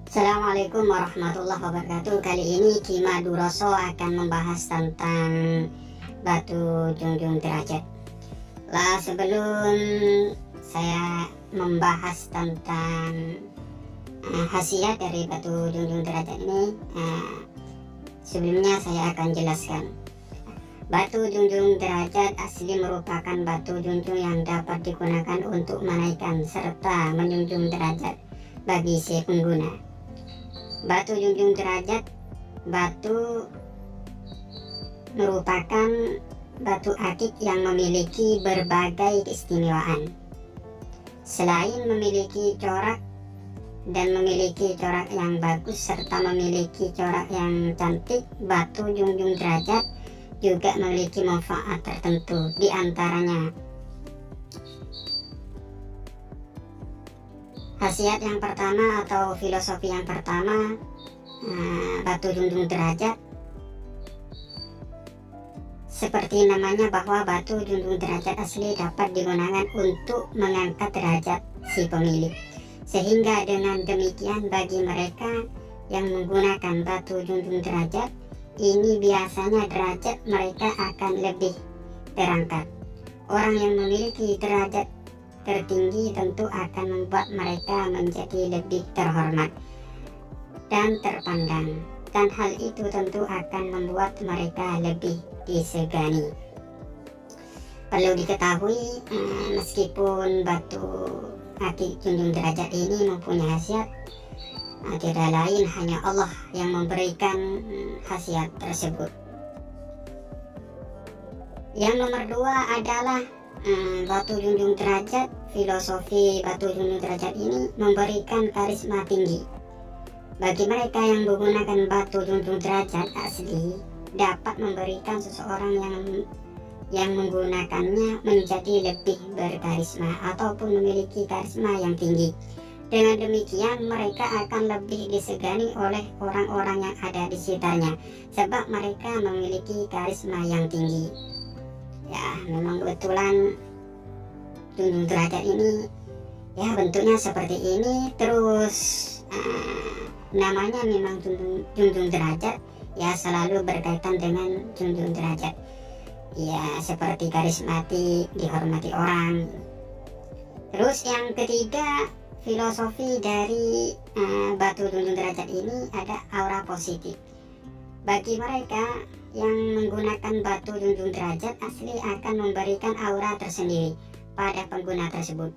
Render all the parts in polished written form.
Assalamualaikum warahmatullahi wabarakatuh. Kali ini Kima Duroso akan membahas tentang batu junjung derajat. Sebelum saya membahas tentang khasiat dari batu junjung derajat ini, sebelumnya saya akan jelaskan. Batu junjung derajat asli merupakan batu junjung yang dapat digunakan untuk menaikkan serta menjunjung derajat bagi si pengguna. Batu junjung derajat merupakan batu akik yang memiliki berbagai keistimewaan. Selain memiliki corak yang bagus serta memiliki corak yang cantik, batu junjung derajat juga memiliki manfaat tertentu. Di antaranya, khasiat yang pertama atau filosofi yang pertama, batu junjung derajat, seperti namanya bahwa batu junjung derajat asli dapat digunakan untuk mengangkat derajat si pemilik, sehingga dengan demikian bagi mereka yang menggunakan batu junjung derajat ini biasanya derajat mereka akan lebih terangkat. Orang yang memiliki derajat tertinggi tentu akan membuat mereka menjadi lebih terhormat dan terpandang, dan hal itu tentu akan membuat mereka lebih disegani. Perlu diketahui, meskipun batu akik junjung derajat ini mempunyai khasiat, tidak lain hanya Allah yang memberikan khasiat tersebut. Yang nomor dua adalah batu junjung derajat. Filosofi batu junjung derajat ini memberikan karisma tinggi. Bagi mereka yang menggunakan batu junjung derajat asli, dapat memberikan seseorang yang menggunakannya menjadi lebih berkarisma ataupun memiliki karisma yang tinggi. Dengan demikian mereka akan lebih disegani oleh orang-orang yang ada di sekitarnya, sebab mereka memiliki karisma yang tinggi. Ya, memang kebetulan junjung derajat ini ya bentuknya seperti ini, terus namanya memang junjung derajat, ya selalu berkaitan dengan junjung derajat, ya seperti karismatik, dihormati orang. Terus yang ketiga, filosofi dari batu junjung derajat ini ada aura positif. Bagi mereka yang menggunakan batu junjung derajat asli akan memberikan aura tersendiri pada pengguna tersebut.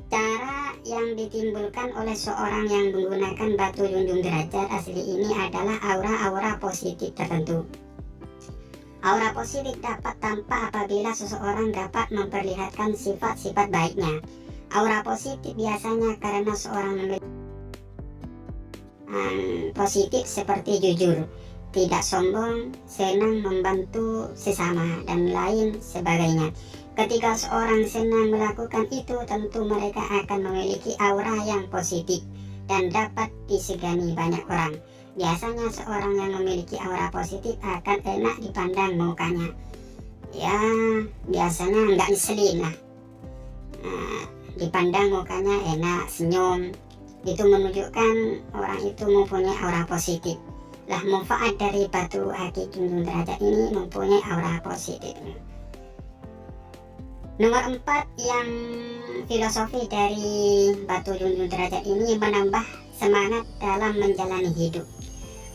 Cara yang ditimbulkan oleh seorang yang menggunakan batu junjung derajat asli ini adalah aura-aura positif tertentu. Aura positif dapat tampak apabila seseorang dapat memperlihatkan sifat-sifat baiknya. Aura positif biasanya karena seorang memiliki positif seperti jujur, tidak sombong, senang membantu sesama, dan lain sebagainya. Ketika seorang senang melakukan itu, tentu mereka akan memiliki aura yang positif dan dapat disegani banyak orang. Biasanya seorang yang memiliki aura positif akan enak dipandang mukanya. Ya, biasanya nggak ngeselin lah. Dipandang mukanya enak, senyum. Itu menunjukkan orang itu mempunyai aura positif. Manfaat dari batu akik junjung derajat ini mempunyai aura positif. Nomor 4, yang filosofi dari batu junjung derajat ini menambah semangat dalam menjalani hidup.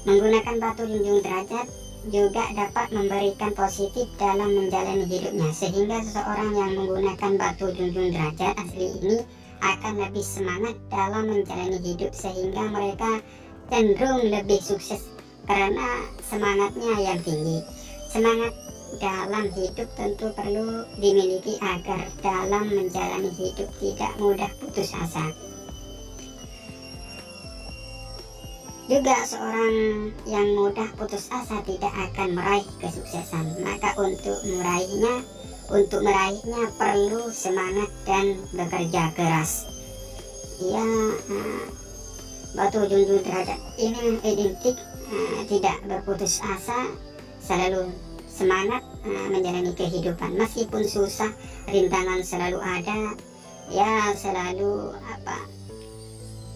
Menggunakan batu junjung derajat juga dapat memberikan positif dalam menjalani hidupnya, sehingga seseorang yang menggunakan batu junjung derajat asli ini akan lebih semangat dalam menjalani hidup, sehingga mereka cenderung lebih sukses karena semangatnya yang tinggi. Semangat dalam hidup tentu perlu dimiliki agar dalam menjalani hidup tidak mudah putus asa. Juga seorang yang mudah putus asa tidak akan meraih kesuksesan. Maka untuk meraihnya perlu semangat dan bekerja keras. Ya, batu junjung derajat ini identik tidak berputus asa, selalu semangat menjalani kehidupan meskipun susah, rintangan selalu ada, ya selalu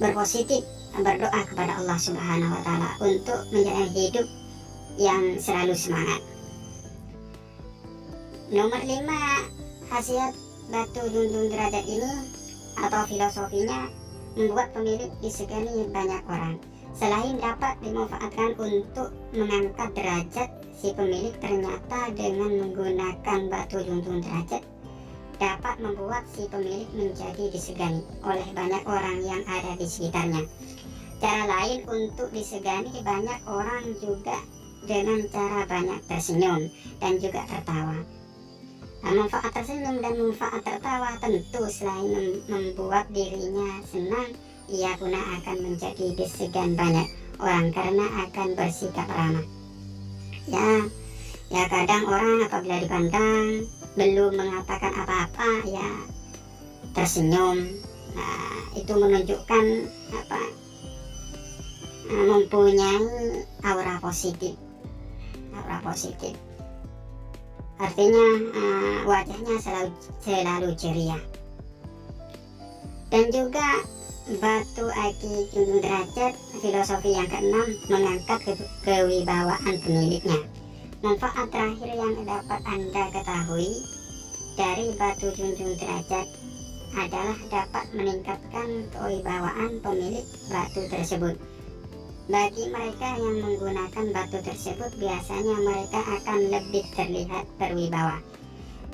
berpositif berdoa kepada Allah Subhanahu wa Ta'ala untuk menjalani hidup yang selalu semangat. Nomor 5, khasiat batu junjung derajat ini atau filosofinya membuat pemilik disegani banyak orang. Selain dapat dimanfaatkan untuk mengangkat derajat si pemilik, ternyata dengan menggunakan batu junjung derajat dapat membuat si pemilik menjadi disegani oleh banyak orang yang ada di sekitarnya. Cara lain untuk disegani banyak orang juga dengan cara banyak tersenyum dan juga tertawa. Manfaat tersenyum dan manfaat tertawa tentu selain membuat dirinya senang, ia pun akan menjadi disegan banyak orang karena akan bersikap ramah. Ya kadang orang apabila dipandang belum mengatakan apa-apa ya tersenyum. Nah, itu menunjukkan mempunyai aura positif. Artinya wajahnya selalu ceria. Dan juga batu akik junjung derajat filosofi yang keenam mengangkat kewibawaan pemiliknya. Manfaat terakhir yang dapat Anda ketahui dari batu junjung derajat adalah dapat meningkatkan kewibawaan pemilik batu tersebut. Bagi mereka yang menggunakan batu tersebut, biasanya mereka akan lebih terlihat berwibawa.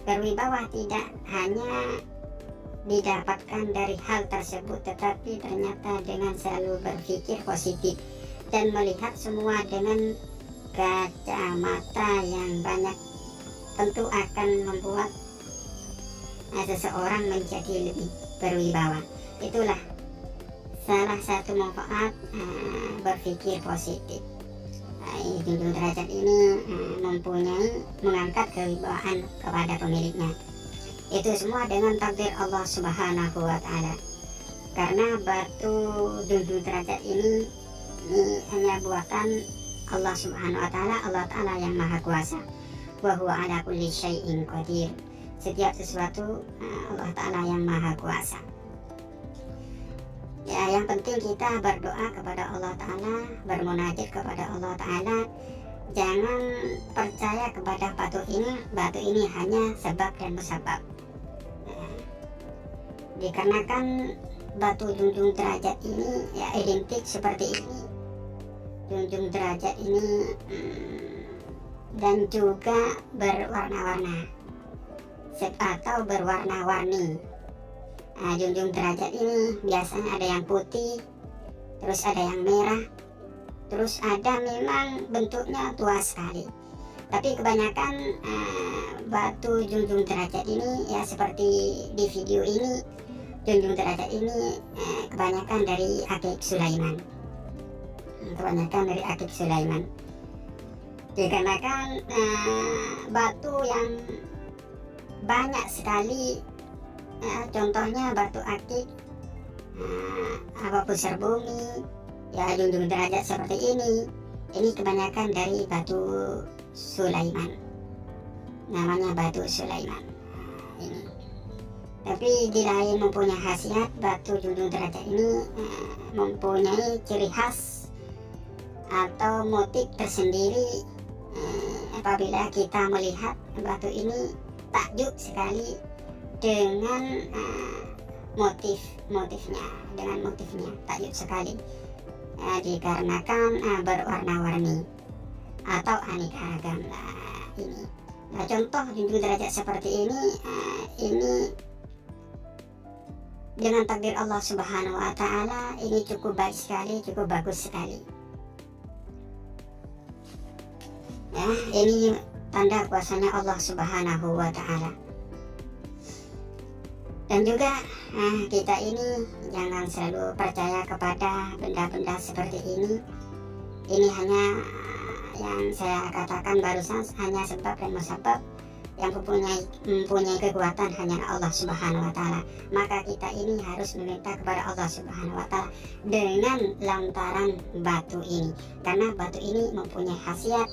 Berwibawa tidak hanya didapatkan dari hal tersebut, tetapi ternyata dengan selalu berpikir positif dan melihat semua dengan kacamata yang banyak, tentu akan membuat seseorang menjadi lebih berwibawa. Itulah salah satu manfaat berpikir positif. Junjung derajat ini mengangkat kewibawaan kepada pemiliknya. Itu semua dengan takdir Allah Subhanahu wa Ta'ala. Karena batu junjung derajat ini hanya buatan Allah Subhanahu wa Ta'ala, Allah Ta'ala yang maha kuasa. Wa huwa ala kulli syai'in qadir. Setiap sesuatu Allah Ta'ala yang maha kuasa. Ya, yang penting kita berdoa kepada Allah Ta'ala, bermunajat kepada Allah Ta'ala. Jangan percaya kepada batu ini hanya sebab dan musabab. Dikarenakan batu junjung derajat ini ya identik seperti ini, junjung derajat ini dan juga berwarna-warna atau berwarna-warni. Junjung derajat ini biasanya ada yang putih, terus ada yang merah, terus ada memang bentuknya tua sekali. Tapi kebanyakan batu junjung derajat ini ya seperti di video ini, junjung derajat ini kebanyakan dari akik Sulaiman. Dikarenakan batu yang banyak sekali, contohnya batu akik pusar bumi, ya junjung derajat seperti ini kebanyakan dari batu Sulaiman, namanya batu Sulaiman ini. Tapi di lain mempunyai khasiat, batu junjung derajat ini mempunyai ciri khas atau motif tersendiri. Apabila kita melihat batu ini takjub sekali dengan motifnya takjub sekali, dikarenakan berwarna-warni atau aneka ragam. Ini contoh junjung derajat seperti ini dengan takdir Allah Subhanahu wa Ta'ala ini cukup baik sekali, cukup bagus sekali. Ya, ini tanda kuasanya Allah Subhanahu wa Ta'ala. Dan juga kita ini jangan selalu percaya kepada benda-benda seperti ini. Ini hanya yang saya katakan barusan, hanya sebab dan musabab. Yang mempunyai kekuatan hanya Allah Subhanahu wa Ta'ala. Maka kita ini harus meminta kepada Allah Subhanahu wa Ta'ala dengan lantaran batu ini, karena batu ini mempunyai khasiat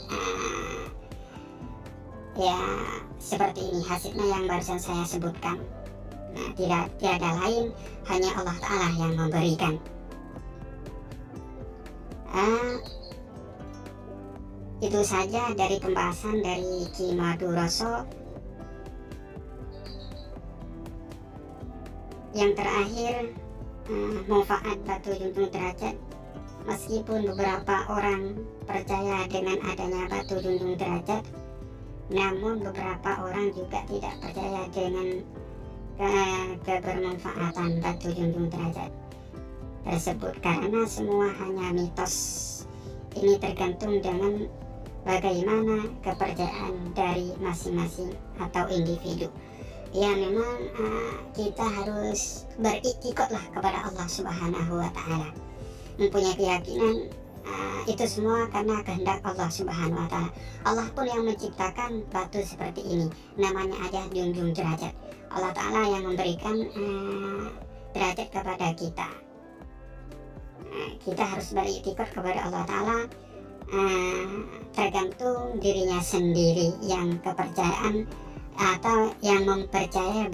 ya seperti ini khasiatnya yang barusan saya sebutkan. Tiada lain, hanya Allah Ta'ala yang memberikan. Itu saja dari pembahasan dari Ki Maduroso. Yang terakhir, manfaat batu junjung derajat. Meskipun beberapa orang percaya dengan adanya batu junjung derajat, namun beberapa orang juga tidak percaya dengan kebermanfaatan batu junjung derajat tersebut, karena semua hanya mitos. Ini tergantung dengan bagaimana kepercayaan dari masing-masing atau individu. Ya memang kita harus beriktikadlah kepada Allah Subhanahu wa Ta'ala, mempunyai keyakinan itu semua karena kehendak Allah Subhanahu wa Ta'ala. Allah pun yang menciptakan batu seperti ini, namanya aja junjung derajat. Allah Ta'ala yang memberikan derajat kepada kita. Kita harus beriktikad kepada Allah Ta'ala, tergantung dirinya sendiri yang kepercayaan atau yang mempercayai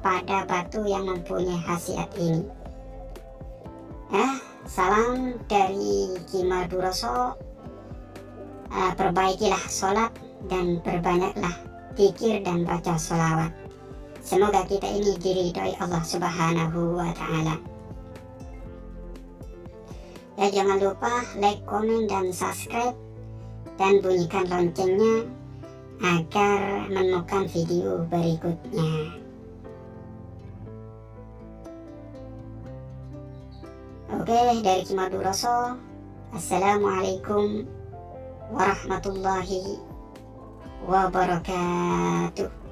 pada batu yang mempunyai khasiat ini. Salam dari Ki Maduroso. Perbaikilah sholat dan perbanyaklah zikir dan baca sholawat. Semoga kita ini diridhoi Allah Subhanahu wa Ta'ala. Ya, jangan lupa like, komen, dan subscribe, dan bunyikan loncengnya agar menemukan video berikutnya. Oke, dari Ki Maduroso. Assalamualaikum warahmatullahi wabarakatuh.